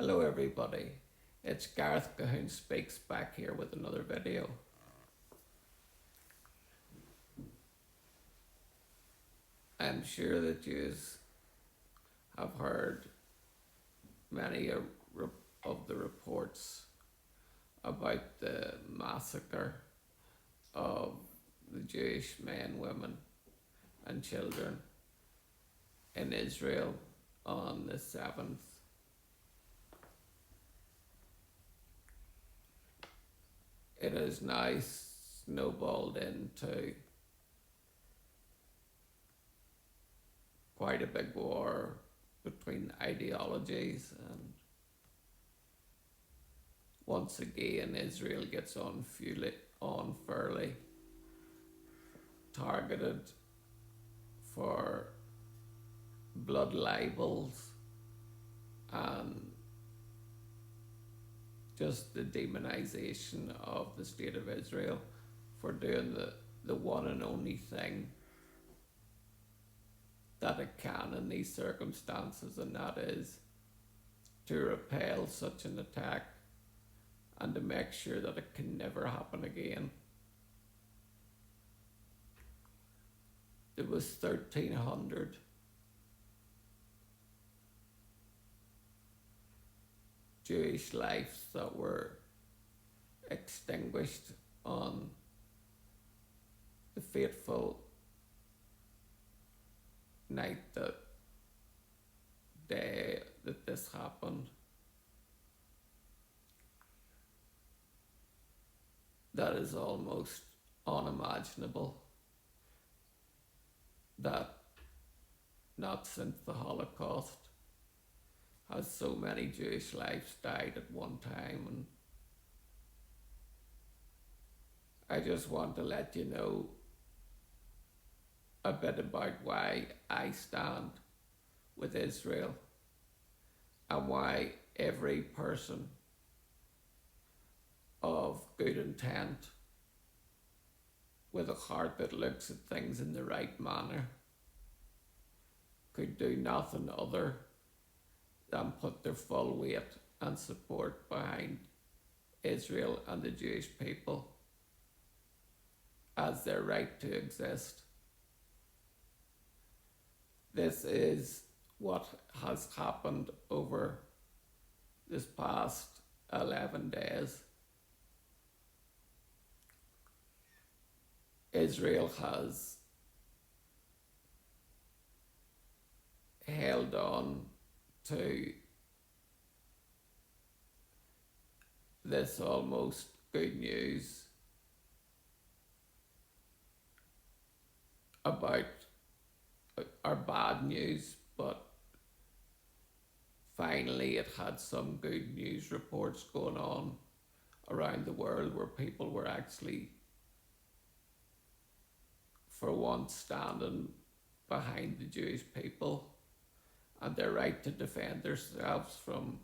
Hello everybody, it's Gareth Cahoon Speaks back here with another video. I'm sure that you have heard many of the reports about the massacre of the Jewish men, women and children in Israel on the 7th. It has now snowballed into quite a big war between ideologies, and once again Israel gets unfairly targeted for blood libels and just the demonization of the state of Israel for doing the one and only thing that it can in these circumstances, and that is to repel such an attack and to make sure that it can never happen again. There was 1,300 Jewish lives that were extinguished on the fateful night that this happened. That is almost unimaginable, that not since the Holocaust has so many Jewish lives died at one time. And I just want to let you know a bit about why I stand with Israel and why every person of good intent with a heart that looks at things in the right manner could do nothing other than put their full weight and support behind Israel and the Jewish people as their right to exist. This is what has happened over this past 11 days. Israel has held on to this almost good news about our bad news, but finally it had some good news reports going on around the world where people were actually for once standing behind the Jewish people and their right to defend themselves from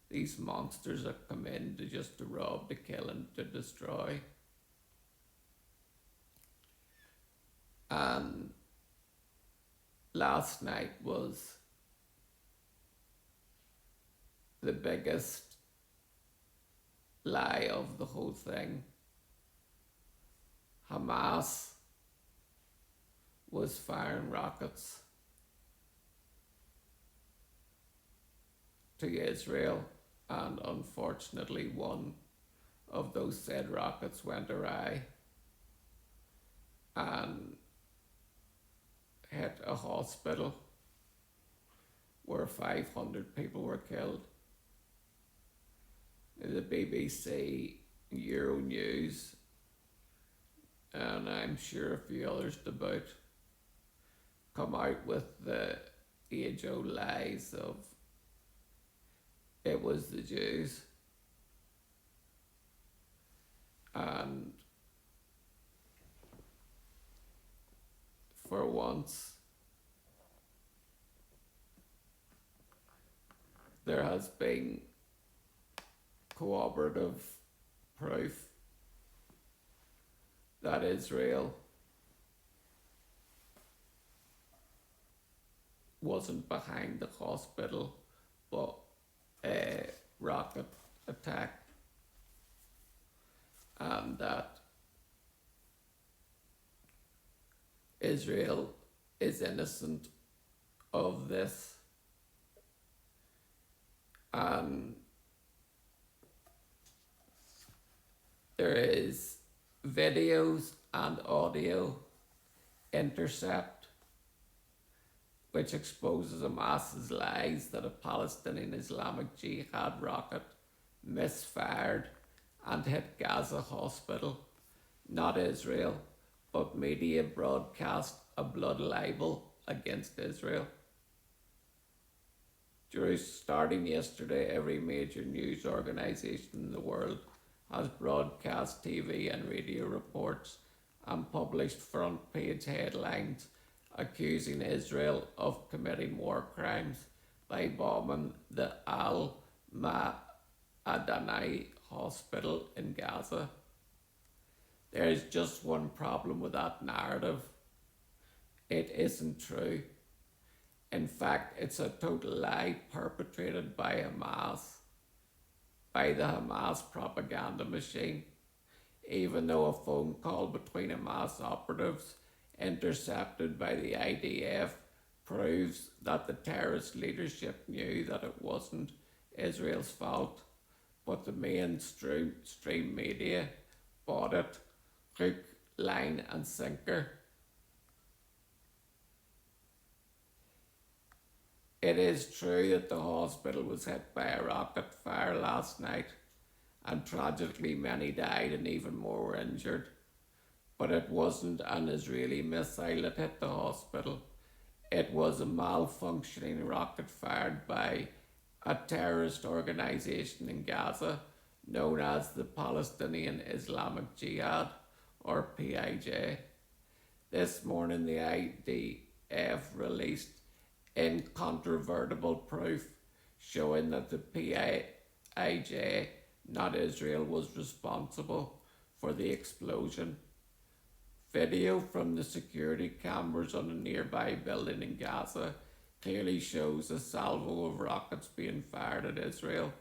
these monsters that come in to rob, to kill and to destroy. And last night was the biggest lie of the whole thing. Hamas was firing rockets to Israel, and unfortunately one of those said rockets went awry and hit a hospital where 500 people were killed. The BBC, Euronews, and I'm sure a few others to boot, come out with the age-old lies of it was the Jews. And for once, there has been corroborative proof that Israel wasn't behind the hospital, but rocket attack, and that Israel is innocent of this. And there is videos and audio intercept which exposes Hamas's lies that a Palestinian Islamic Jihad rocket misfired and hit Gaza Hospital, not Israel, but media broadcast a blood libel against Israel. Starting yesterday, every major news organisation in the world has broadcast TV and radio reports and published front page headlines accusing Israel of committing war crimes by bombing the Al Ma'adani hospital in Gaza. There is just one problem with that narrative. It isn't true. In fact, it's a total lie perpetrated by Hamas, by the Hamas propaganda machine, even though a phone call between Hamas operatives intercepted by the IDF proves that the terrorist leadership knew that it wasn't Israel's fault, but the mainstream media bought it hook, line and sinker. It is true that the hospital was hit by a rocket fire last night, and tragically many died and even more were injured. But it wasn't an Israeli missile that hit the hospital. It was a malfunctioning rocket fired by a terrorist organisation in Gaza known as the Palestinian Islamic Jihad, or PIJ. This morning the IDF released incontrovertible proof showing that the PIJ, not Israel, was responsible for the explosion. Video from the security cameras on a nearby building in Gaza clearly shows a salvo of rockets being fired at Israel,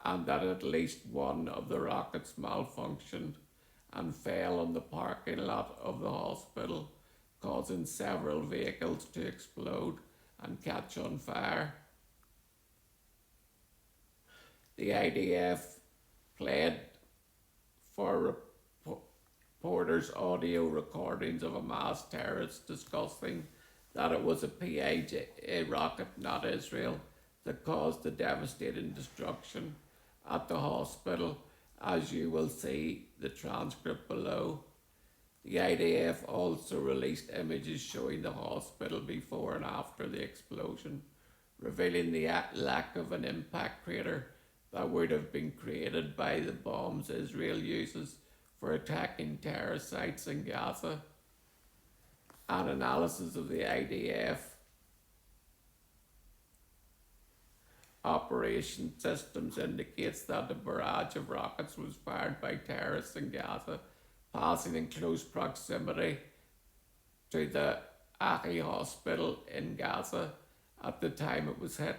and that at least one of the rockets malfunctioned and fell on the parking lot of the hospital, causing several vehicles to explode and catch on fire. The IDF played for reporters audio recordings of Hamas terrorists discussing that it was a PIJ rocket, not Israel, that caused the devastating destruction at the hospital, as you will see the transcript below. The IDF also released images showing the hospital before and after the explosion, revealing the lack of an impact crater that would have been created by the bombs Israel uses for attacking terror sites in Gaza. An analysis of the IDF operation systems indicates that a barrage of rockets was fired by terrorists in Gaza, passing in close proximity to the Ahi hospital in Gaza at the time it was hit,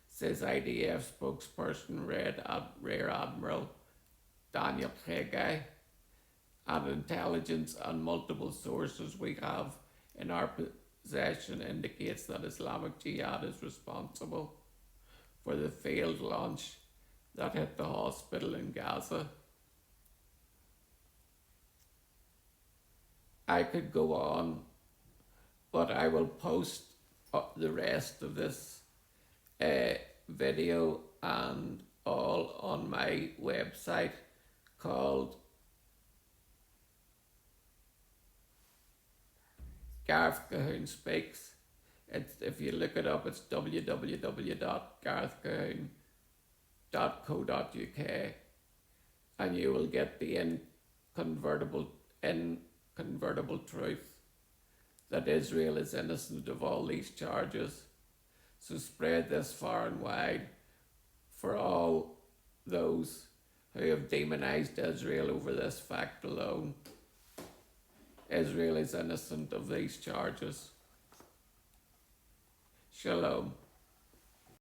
says IDF spokesperson Rear Admiral Daniel Haggai. And intelligence and multiple sources we have in our possession indicates that Islamic Jihad is responsible for the failed launch that hit the hospital in Gaza. I could go on, but I will post the rest of this video and all on my website called Gareth Cahoon Speaks. If you look it up, it's www.garethcahoon.co.uk, and you will get the incontrovertible truth that Israel is innocent of all these charges. So spread this far and wide for all those who have demonized Israel over this fact alone. Israel is innocent of these charges. Shalom.